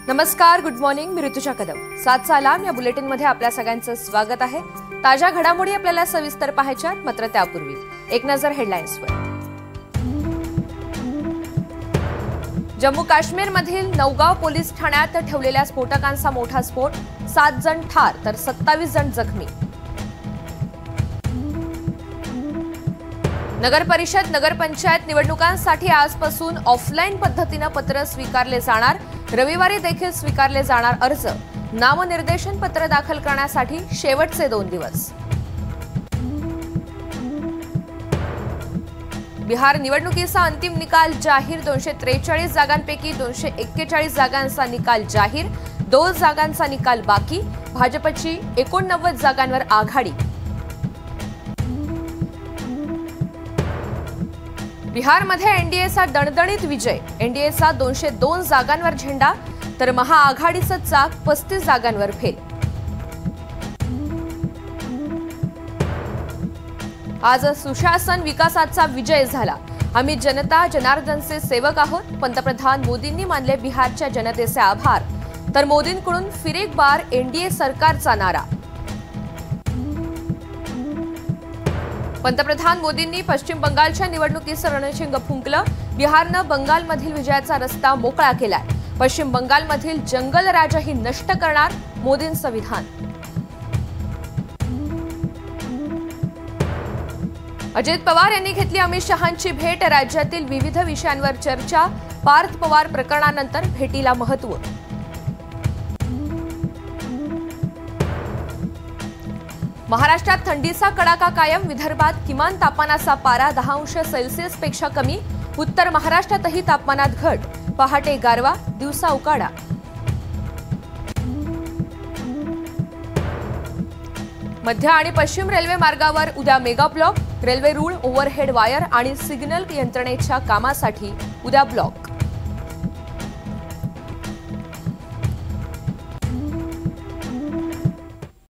नमस्कार, good morning. मी Rutuja Kadam. 7चा alarm या bulletin मध्ये आपल्या सगळ्यांचं स्वागत आहे. ताज्या घडामोडी आपल्याला सविस्तर पाहायच्यात, मात्र त्यापूर्वी एक नजर हेडलाईन्सवर. जम्मू काश्मीरमधील नौगाव पोलीस ठाण्यात ठेवलेल्या स्फोटकांचा मोठा स्फोट, 7 जण ठार तर 27 जण जखमी. नगर परिषद नगरपंचायत निवडणुकांसाठी आजपासून ऑफलाईन पद्धतीने पत्र स्वीकारले जाणार. रविवारी देखील स्वीकारले जाणार अर्ज. नामनिर्देशन पत्र दाखल करण्यासाठी शेवटचे 2 दिवस. बिहार निवडणुकीचा अंतिम निकाल जाहीर. 243 जागांपैकी 241 जागांचा निकाल जाहीर. 2 जागांचा निकाल बाकी. भाजपची 89 जागांवर आघाडी. बिहारमध्ये एनडीएचा दणदणीत विजय. एनडीएचा 202 जागांवर झेंडा तर महाआघाडीचं चाक 35 जागांवर फेल. आज सुशासन विकासाचा विजय झाला. आम्ही जनता जनार्दनचे सेवक आहोत. पंतप्रधान मोदींनी मानले बिहारच्या जनतेचे आभार. तर मोदींकडून फिर एक बार एनडीए सरकारचा नारा. पंतप्रधान मोदींनी पश्चिम बंगालच्या निवडणुकीचं रणशिंग फुंकलं. बिहारनं बंगालमधील विजयाचा रस्ता मोकळा केलाय. पश्चिम बंगालमधील जंगल राजाही नष्ट करणार, मोदींचं विधान. अजित पवार यांनी घेतली अमित शहांची भेट. राज्यातील विविध विषयांवर चर्चा. पार्थ पवार प्रकरणानंतर भेटीला महत्त्व. महाराष्ट्रात थंडीचा कडाका कायम. विदर्भात किमान तापमानाचा पारा 10 अंश सेल्सिअस पेक्षा कमी. उत्तर महाराष्ट्रातही तापमानात घट. पहाटे गारवा, दिवसा उकाडा. मध्य आणि पश्चिम रेल्वे मार्गावर उद्या मेगा ब्लॉक. रेल्वे रूळ, ओव्हरहेड वायर आणि सिग्नल यंत्रणेच्या कामासाठी उद्या ब्लॉक.